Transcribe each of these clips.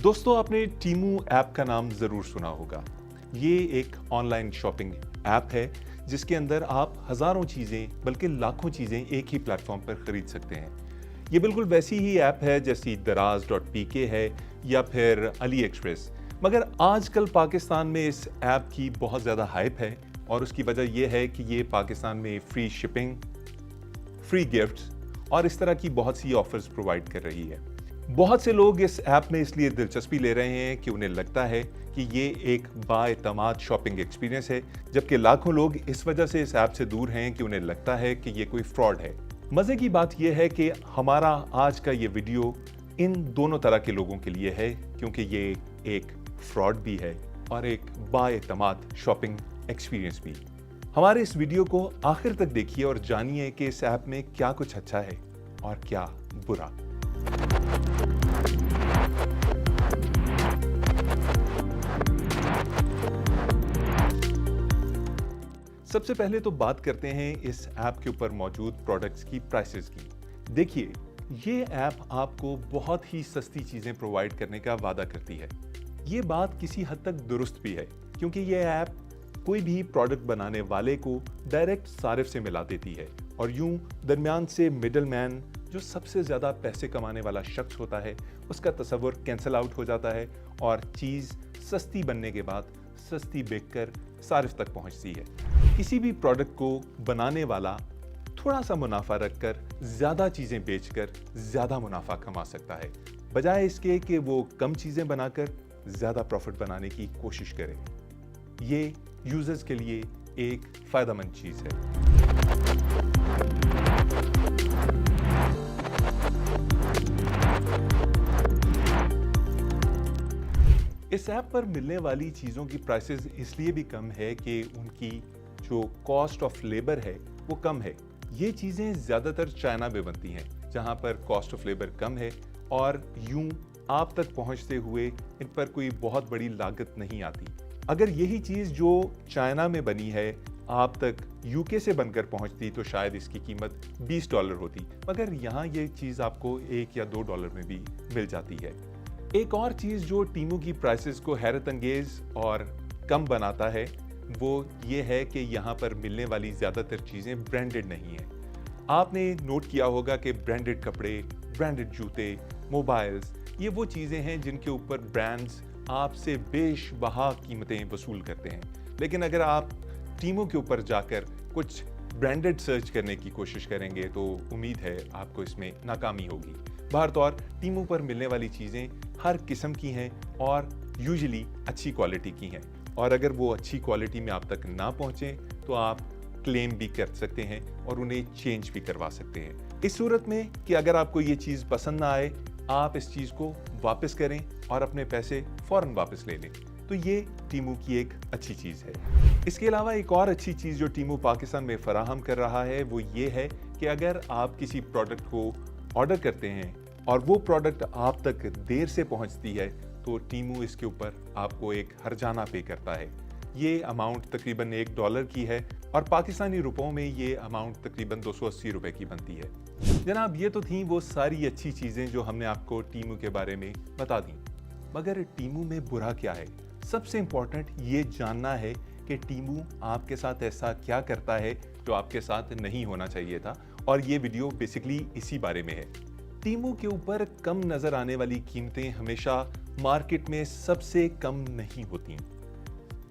दोस्तों, आपने टीमू ऐप का नाम ज़रूर सुना होगा। ये एक ऑनलाइन शॉपिंग ऐप है जिसके अंदर आप हज़ारों चीज़ें बल्कि लाखों चीज़ें एक ही प्लेटफॉर्म पर खरीद सकते हैं। ये बिल्कुल वैसी ही ऐप है जैसी दराज.pk है या फिर अली एक्सप्रेस, मगर आजकल पाकिस्तान में इस ऐप की बहुत ज़्यादा हाइप है और उसकी वजह यह है कि ये पाकिस्तान में फ्री शिपिंग, फ्री गिफ्ट्स और इस तरह की बहुत सी ऑफर्स प्रोवाइड कर रही है। बहुत से लोग इस ऐप में इसलिए दिलचस्पी ले रहे हैं कि उन्हें लगता है कि ये एक बाएतमाद शॉपिंग एक्सपीरियंस है, जबकि लाखों लोग इस वजह से इस ऐप से दूर हैं कि उन्हें लगता है कि ये कोई फ्रॉड है। मजे की बात यह है कि हमारा आज का ये वीडियो इन दोनों तरह के लोगों के लिए है, क्योंकि ये एक फ्रॉड भी है और एक बाएतमाद शॉपिंग एक्सपीरियंस भी। हमारे इस वीडियो को आखिर तक देखिए और जानिए कि इस ऐप में क्या कुछ अच्छा है और क्या बुरा। सबसे पहले तो बात करते हैं इस ऐप के ऊपर मौजूद प्रोडक्ट्स की प्राइसेस की। देखिए, ये ऐप आपको बहुत ही सस्ती चीजें प्रोवाइड करने का वादा करती है। ये बात किसी हद तक दुरुस्त भी है, क्योंकि ये ऐप कोई भी प्रोडक्ट बनाने वाले को डायरेक्ट सारिफ से मिला देती है और यूं दरमियान से मिडल मैन, जो सबसे ज्यादा पैसे कमाने वाला शख्स होता है, उसका तस्वुर कैंसिल आउट हो जाता है और चीज सस्ती बनने के बाद सस्ती बिककर सारिफ तक पहुंचती है। किसी भी प्रोडक्ट को बनाने वाला थोड़ा सा मुनाफा रखकर ज्यादा चीजें बेचकर ज्यादा मुनाफा कमा सकता है, बजाय इसके कि वो कम चीजें बनाकर ज्यादा प्रॉफिट बनाने की कोशिश करे। ये यूजर्स के लिए एक फायदेमंद चीज है। इस ऐप पर मिलने वाली चीजों की प्राइसेस इसलिए भी कम है कि उनकी जो कॉस्ट ऑफ लेबर है वो कम है। ये चीजें ज्यादातर चाइना में बनती हैं, जहां पर कॉस्ट ऑफ लेबर कम है और यूं आप तक पहुंचते हुए इन पर कोई बहुत बड़ी लागत नहीं आती। अगर यही चीज जो चाइना में बनी है आप तक यूके से बनकर पहुंचती तो शायद इसकी कीमत $20 होती, मगर यहाँ ये चीज आपको $1 या $2 में भी मिल जाती है। एक और चीज जो टीमू की प्राइसेस को हैरत अंगेज और कम बनाता है वो ये है कि यहाँ पर मिलने वाली ज्यादातर चीजें ब्रांडेड नहीं है। आपने नोट किया होगा कि ब्रांडेड कपड़े, ब्रांडेड जूते, मोबाइल्स, ये वो चीजें हैं जिनके ऊपर ब्रांड्स आपसे बेशबहा कीमतें वसूल करते हैं। लेकिन अगर आप टीमू के ऊपर जाकर कुछ ब्रांडेड सर्च करने की कोशिश करेंगे तो उम्मीद है आपको इसमें नाकामी होगी। बहरतौर टीमू पर मिलने वाली चीजें हर किस्म की हैं और यूजुअली अच्छी क्वालिटी की हैं, और अगर वो अच्छी क्वालिटी में आप तक ना पहुंचे तो आप क्लेम भी कर सकते हैं और उन्हें चेंज भी करवा सकते हैं। इस सूरत में कि अगर आपको ये चीज़ पसंद ना आए, आप इस चीज़ को वापस करें और अपने पैसे फौरन वापस ले लें, तो ये टीमू की एक अच्छी चीज़ है। इसके अलावा एक और अच्छी चीज़ जो टीमू पाकिस्तान में फराहम कर रहा है वो ये है कि अगर आप किसी प्रोडक्ट को ऑर्डर करते हैं और वो प्रोडक्ट आप तक देर से पहुंचती है तो टीमू इसके ऊपर आपको एक हर्जाना पे करता है। ये अमाउंट तकरीबन $1 की है और पाकिस्तानी रुपयों में ये अमाउंट तकरीबन 280 रुपए की बनती है। जनाब, ये तो थी वो सारी अच्छी चीज़ें जो हमने आपको टीमू के बारे में बता दी, मगर टीमू में बुरा क्या है? सबसे इम्पोर्टेंट ये जानना है कि टीमू आपके साथ ऐसा क्या करता है जो आपके साथ नहीं होना चाहिए था, और ये वीडियो बेसिकली इसी बारे में है। टीमू के ऊपर कम नजर आने वाली कीमतें हमेशा मार्केट में सबसे कम नहीं होती।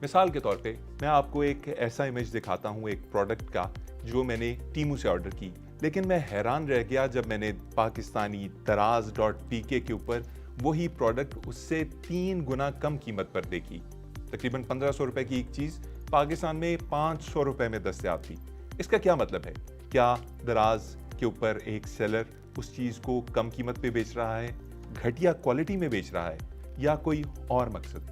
मिसाल के तौर पे मैं आपको एक ऐसा इमेज दिखाता हूँ एक प्रोडक्ट का जो मैंने टीमू से ऑर्डर की, लेकिन मैं हैरान रह गया जब मैंने पाकिस्तानी दराज.pk के ऊपर वही प्रोडक्ट उससे 3 गुना कम कीमत पर देखी। तकरीबन 1500 रुपए की एक चीज पाकिस्तान में 500 रुपए में दस्तयाब थी। इसका क्या मतलब है? क्या दराज के ऊपर एक सेलर उस चीज को कम कीमत पे बेच रहा है, घटिया क्वालिटी में बेच रहा है, या कोई और मकसद?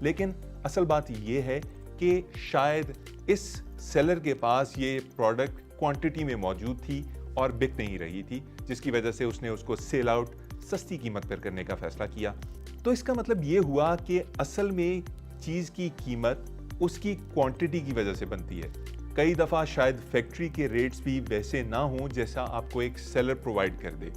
लेकिन असल बात यह है कि शायद इस सेलर के पास ये प्रोडक्ट क्वांटिटी में मौजूद थी और बिक नहीं रही थी, जिसकी वजह से उसने उसको सेल आउट सस्ती कीमत पर करने का फैसला किया। तो इसका मतलब ये हुआ कि असल में चीज की कीमत उसकी क्वांटिटी की वजह से बनती है। कई दफा शायद फैक्ट्री के रेट्स भी वैसे ना हों जैसा आपको एक सेलर प्रोवाइड कर दे।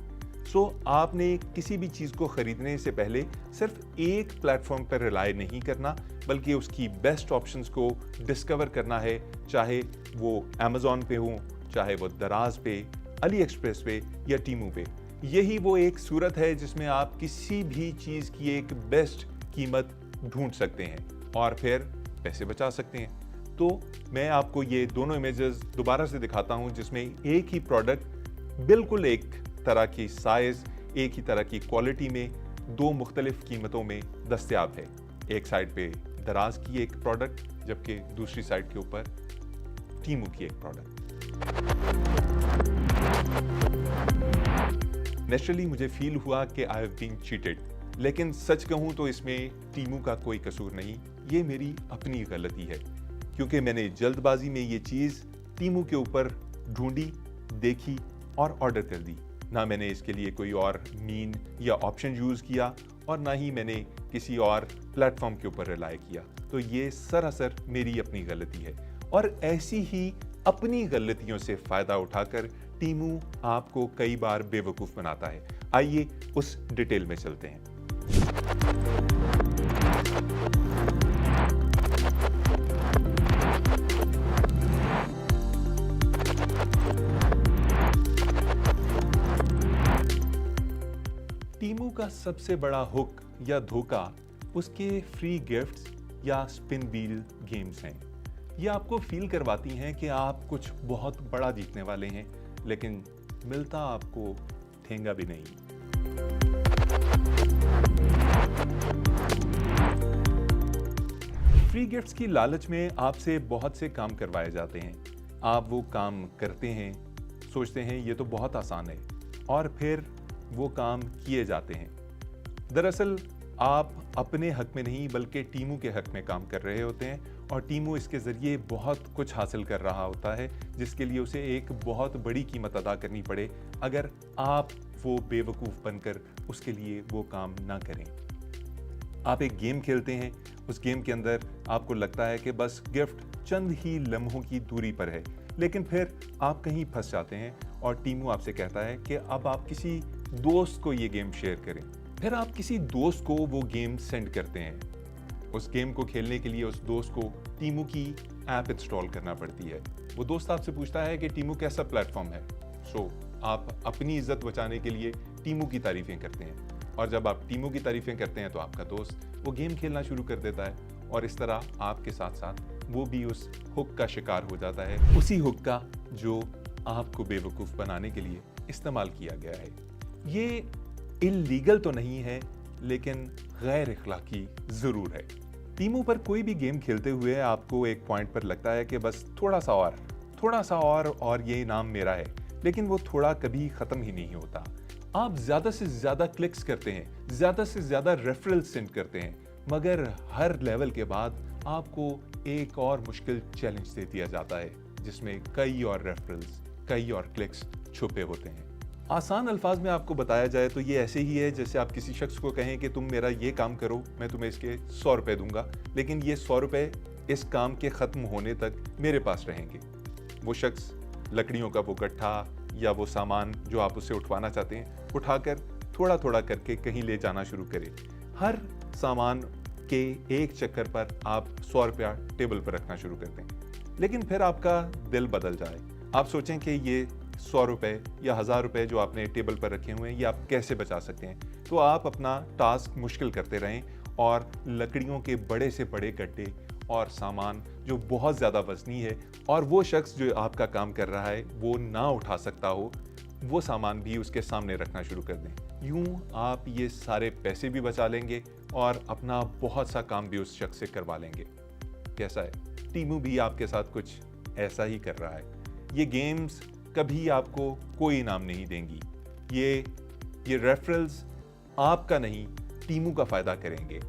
सो आपने किसी भी चीज़ को खरीदने से पहले सिर्फ एक प्लेटफॉर्म पर रिलाय नहीं करना, बल्कि उसकी बेस्ट ऑप्शंस को डिस्कवर करना है, चाहे वो अमेज़ॉन पे हो, चाहे वो दराज पे, अली एक्सप्रेस पे या टीमू पे। यही वो एक सूरत है जिसमें आप किसी भी चीज़ की एक बेस्ट कीमत ढूंढ सकते हैं और फिर पैसे बचा सकते हैं। तो मैं आपको ये दोनों इमेजेस दोबारा से दिखाता हूं, जिसमें एक ही प्रोडक्ट बिल्कुल एक तरह की साइज, एक ही तरह की क्वालिटी में दो मुख्तलिफ कीमतों में दस्तयाब है। एक साइड पे दराज की एक प्रोडक्ट, जबकि दूसरी साइड के ऊपर टीमू की एक प्रोडक्ट। नेचुरली मुझे फील हुआ कि आई हैव बीन चीटेड, लेकिन सच कहूं तो इसमें टीमू का कोई कसूर नहीं, ये मेरी अपनी गलती है, क्योंकि मैंने जल्दबाजी में ये चीज़ टीमू के ऊपर ढूंढी, देखी और ऑर्डर कर दी। ना मैंने इसके लिए कोई और मीन या ऑप्शन यूज़ किया और ना ही मैंने किसी और प्लेटफॉर्म के ऊपर रिलाय किया। तो ये सरासर मेरी अपनी गलती है और ऐसी ही अपनी गलतियों से फ़ायदा उठाकर टीमू आपको कई बार बेवकूफ़ बनाता है। आइए उस डिटेल में चलते हैं। टीमू का सबसे बड़ा हुक या धोखा उसके फ्री गिफ्ट्स या स्पिन व्हील गेम्स हैं। ये आपको फील करवाती हैं कि आप कुछ बहुत बड़ा जीतने वाले हैं, लेकिन मिलता आपको ठेंगा भी नहीं। फ्री गिफ्ट्स की लालच में आपसे बहुत से काम करवाए जाते हैं। आप वो काम करते हैं, सोचते हैं ये तो बहुत आसान है, और फिर वो काम किए जाते हैं। दरअसल आप अपने हक में नहीं बल्कि टीमू के हक में काम कर रहे होते हैं, और टीमू इसके ज़रिए बहुत कुछ हासिल कर रहा होता है, जिसके लिए उसे एक बहुत बड़ी कीमत अदा करनी पड़े अगर आप वो बेवकूफ़ बनकर उसके लिए वो काम ना करें। आप एक गेम खेलते हैं, उस गेम के अंदर आपको लगता है कि बस गिफ्ट चंद ही लम्हों की दूरी पर है, लेकिन फिर आप कहीं फंस जाते हैं और टीमू आपसे कहता है कि अब आप किसी दोस्त को ये गेम शेयर करें। फिर आप किसी दोस्त को वो गेम सेंड करते हैं। उस गेम को खेलने के लिए उस दोस्त को टीमू की ऐप इंस्टॉल करना पड़ती है। वो दोस्त आपसे पूछता है कि टीमू कैसा प्लेटफॉर्म है। सो आप अपनी इज्जत बचाने के लिए टीमू की तारीफें करते हैं, और जब आप टीमू की तारीफें करते हैं तो आपका दोस्त वो गेम खेलना शुरू कर देता है, और इस तरह आपके साथ साथ वो भी उस हुक का शिकार हो जाता है, उसी हुक का जो आपको बेवकूफ़ बनाने के लिए इस्तेमाल किया गया है। ये इल्लीगल तो नहीं है, लेकिन गैर इखलाकी ज़रूर है। टीमू पर कोई भी गेम खेलते हुए आपको एक पॉइंट पर लगता है कि बस थोड़ा सा और ये इनाम मेरा है, लेकिन वो थोड़ा कभी ख़त्म ही नहीं होता। आप ज़्यादा से ज़्यादा क्लिक्स करते हैं, ज़्यादा से ज़्यादा रेफरल सेंड करते हैं, मगर हर लेवल के बाद आपको एक और मुश्किल चैलेंज दे दिया जाता है, जिसमें कई और रेफरल्स, कई और क्लिक्स छुपे होते हैं। आसान अल्फाज में आपको बताया जाए तो ये ऐसे ही है जैसे आप किसी शख्स को कहें कि तुम मेरा ये काम करो, मैं तुम्हें इसके 100 रुपये दूंगा, लेकिन ये 100 रुपये इस काम के ख़त्म होने तक मेरे पास रहेंगे। वो शख्स लकड़ियों का वो गट्ठा या वो सामान जो आप उससे उठवाना चाहते हैं उठाकर थोड़ा थोड़ा करके कहीं ले जाना शुरू करे। हर सामान के एक चक्कर पर आप 100 रुपया टेबल पर रखना शुरू करते हैं, लेकिन फिर आपका दिल बदल जाए। आप सोचें कि ये 100 रुपये या 1000 रुपये जो आपने टेबल पर रखे हुए हैं ये आप कैसे बचा सकते हैं, तो आप अपना टास्क मुश्किल करते रहें और लकड़ियों के बड़े से बड़े गड्ढे और सामान जो बहुत ज़्यादा वजनी है और वो शख्स जो आपका काम कर रहा है वो ना उठा सकता हो, वो सामान भी उसके सामने रखना शुरू कर दें। यूं आप ये सारे पैसे भी बचा लेंगे और अपना बहुत सा काम भी उस शख्स से करवा लेंगे। कैसा है? टीमू भी आपके साथ कुछ ऐसा ही कर रहा है। ये गेम्स कभी आपको कोई इनाम नहीं देंगी। ये रेफरल्स आपका नहीं, टीमू का फ़ायदा करेंगे।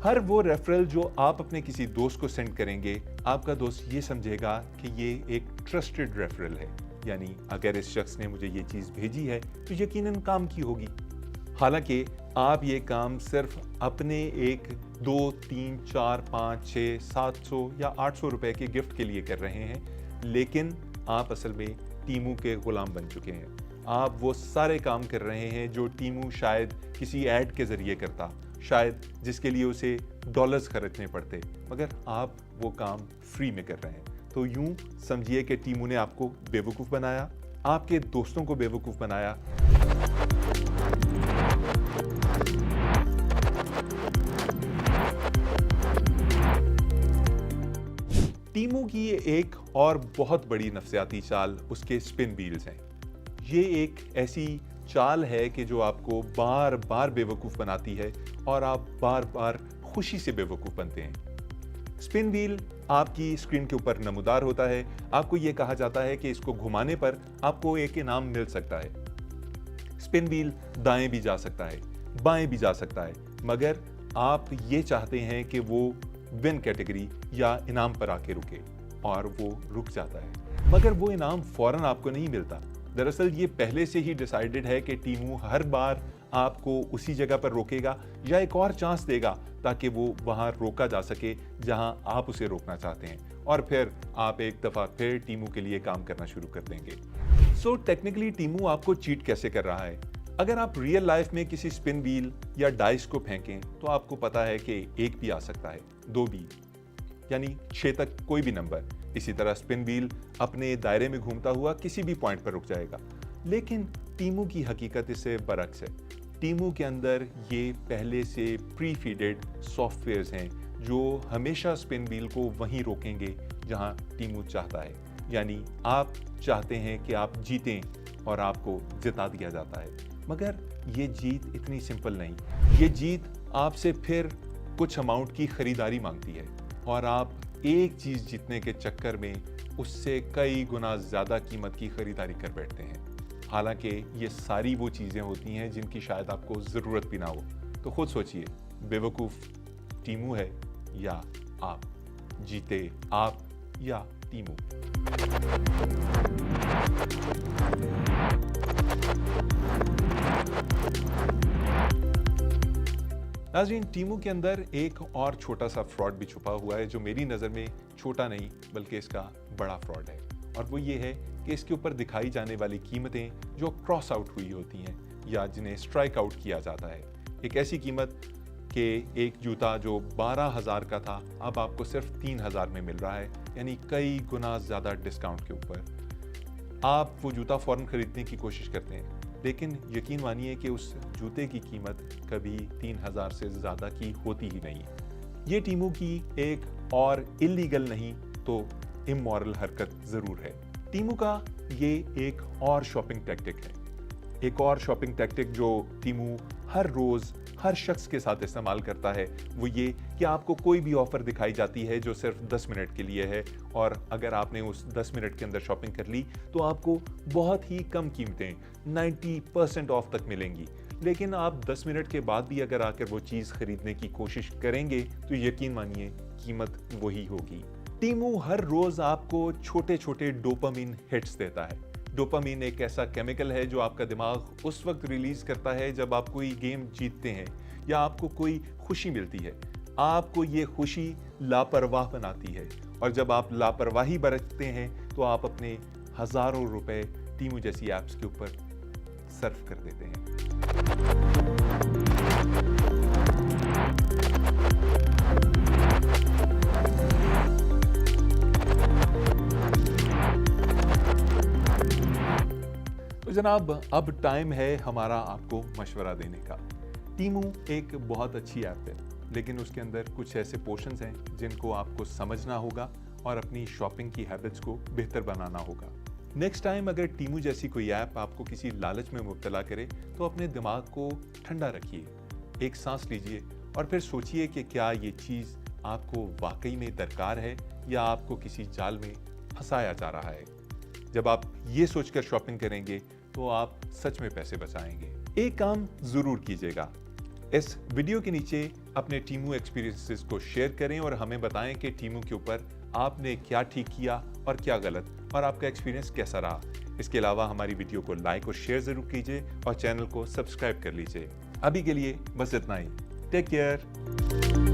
हर वो रेफरल जो आप अपने किसी दोस्त को सेंड करेंगे, आपका दोस्त ये समझेगा कि ये एक ट्रस्टेड रेफरल है, यानी अगर इस शख्स ने मुझे ये चीज़ भेजी है तो यकीनन काम की होगी। हालांकि आप ये काम सिर्फ अपने एक 2, 3, 4, 5, 6, 700 या 800 रुपए के गिफ्ट के लिए कर रहे हैं, लेकिन आप असल में टीमू के गुलाम बन चुके हैं। आप वो सारे काम कर रहे हैं जो टीमू शायद किसी ऐड के ज़रिए करता, शायद जिसके लिए उसे डॉलर्स खर्चने पड़ते, मगर आप वो काम फ्री में कर रहे हैं। तो यूं समझिए कि टीमू ने आपको बेवकूफ़ बनाया, आपके दोस्तों को बेवकूफ़ बनाया। टीमू की एक और बहुत बड़ी नफसियाती चाल उसके स्पिन व्हील्स हैं। ये एक ऐसी चाल है कि जो आपको बार बार बेवकूफ़ बनाती है और आप बार बार खुशी से बेवकूफ़ बनते हैं। स्पिन व्हील आपकी स्क्रीन के ऊपर नमूदार होता है। आपको ये कहा जाता है कि इसको घुमाने पर आपको एक इनाम मिल सकता है। स्पिन व्हील दाएं भी जा सकता है, बाएं भी जा सकता है, मगर आप ये चाहते हैं कि वो विन कैटेगरी या इनाम पर आके रुके, और वो रुक जाता है। मगर वो इनाम फौरन आपको नहीं मिलता। दरअसल ये पहले से ही डिसाइडेड है कि टीमू हर बार आपको उसी जगह पर रोकेगा या एक और चांस देगा ताकि वो वहां रोका जा सके जहां आप उसे रोकना चाहते हैं, और फिर आप एक दफा फिर टीमू के लिए काम करना शुरू कर देंगे। सो टेक्निकली टीमू आपको चीट कैसे कर रहा है? अगर आप रियल लाइफ में किसी स्पिन व्हील या डाइस को फेंकें तो आपको पता है कि 1 भी आ सकता है, 2 भी, यानी 6 तक कोई भी नंबर। इसी तरह स्पिन व्हील अपने दायरे में घूमता हुआ किसी भी पॉइंट पर रुक जाएगा। लेकिन टीमू की हकीकत इससे बरक्स है। टीमू के अंदर ये पहले से प्री फीडेड सॉफ्टवेयर्स हैं जो हमेशा स्पिन व्हील को वहीं रोकेंगे जहां टीमू चाहता है। यानी आप चाहते हैं कि आप जीतें और आपको जिता दिया जाता है, मगर ये जीत इतनी सिंपल नहीं। ये जीत आपसे फिर कुछ अमाउंट की खरीदारी मांगती है और आप एक चीज जीतने के चक्कर में उससे कई गुना ज्यादा कीमत की खरीदारी कर बैठते हैं। हालांकि ये सारी वो चीजें होती हैं जिनकी शायद आपको जरूरत भी ना हो। तो खुद सोचिए, बेवकूफ टीमू है या आप? जीते आप या टीमू? नाज़रीन, टीमू के अंदर एक और छोटा सा फ्रॉड भी छुपा हुआ है जो मेरी नज़र में छोटा नहीं बल्कि इसका बड़ा फ्रॉड है, और वो ये है कि इसके ऊपर दिखाई जाने वाली कीमतें जो क्रॉस आउट हुई होती हैं या जिन्हें स्ट्राइक आउट किया जाता है। एक ऐसी कीमत कि एक जूता जो 12,000 का था अब आपको सिर्फ 3,000 में मिल रहा है, यानी कई गुना ज़्यादा डिस्काउंट के ऊपर आप वो जूता फ़ौरन खरीदने की कोशिश करते हैं, लेकिन यकीन मानिए कि उस जूते की कीमत कभी 3,000 से ज़्यादा की होती ही नहीं। ये टीमू की एक और इलीगल नहीं तो इमोरल हरकत ज़रूर है। टीमू का ये एक और शॉपिंग टैक्टिक है। एक और शॉपिंग टैक्टिक जो टीमू हर रोज़ हर शख्स के साथ इस्तेमाल करता है वो ये कि आपको कोई भी ऑफ़र दिखाई जाती है जो सिर्फ 10 मिनट के लिए है, और अगर आपने उस 10 मिनट के अंदर शॉपिंग कर ली तो आपको बहुत ही कम कीमतें 90% ऑफ तक मिलेंगी। लेकिन आप 10 मिनट के बाद भी अगर आकर वो चीज़ खरीदने की कोशिश करेंगे तो यकीन मानिए कीमत वही होगी। टीमू हर रोज़ आपको छोटे छोटे डोपामिन हिट्स देता है। डोपामिन एक ऐसा केमिकल है जो आपका दिमाग उस वक्त रिलीज करता है जब आप कोई गेम जीतते हैं या आपको कोई खुशी मिलती है। आपको ये खुशी लापरवाह बनाती है, और जब आप लापरवाही बरतते हैं तो आप अपने हज़ारों रुपए टीमू जैसी ऐप्स के ऊपर सर्फ कर देते हैं। तो जनाब, अब टाइम है हमारा आपको मशवरा देने का। टीमू एक बहुत अच्छी ऐप है, लेकिन उसके अंदर कुछ ऐसे पोर्शंस हैं जिनको आपको समझना होगा और अपनी शॉपिंग की हैबिट्स को बेहतर बनाना होगा। नेक्स्ट टाइम अगर टीमू जैसी कोई ऐप आपको किसी लालच में मुब्तला करे तो अपने दिमाग को ठंडा रखिए, एक सांस लीजिए और फिर सोचिए कि क्या ये चीज़ आपको वाकई में दरकार है या आपको किसी जाल में फंसाया जा रहा है। जब आप ये सोचकर शॉपिंग करेंगे तो आप सच में पैसे बचाएंगे। एक काम ज़रूर कीजिएगा, इस वीडियो के नीचे अपने टीमू एक्सपीरियंसेस को शेयर करें और हमें बताएं कि टीमू के ऊपर आपने क्या ठीक किया और क्या गलत, और आपका एक्सपीरियंस कैसा रहा। इसके अलावा हमारी वीडियो को लाइक और शेयर ज़रूर कीजिए और चैनल को सब्सक्राइब कर लीजिए। अभी के लिए बस इतना ही। Take care.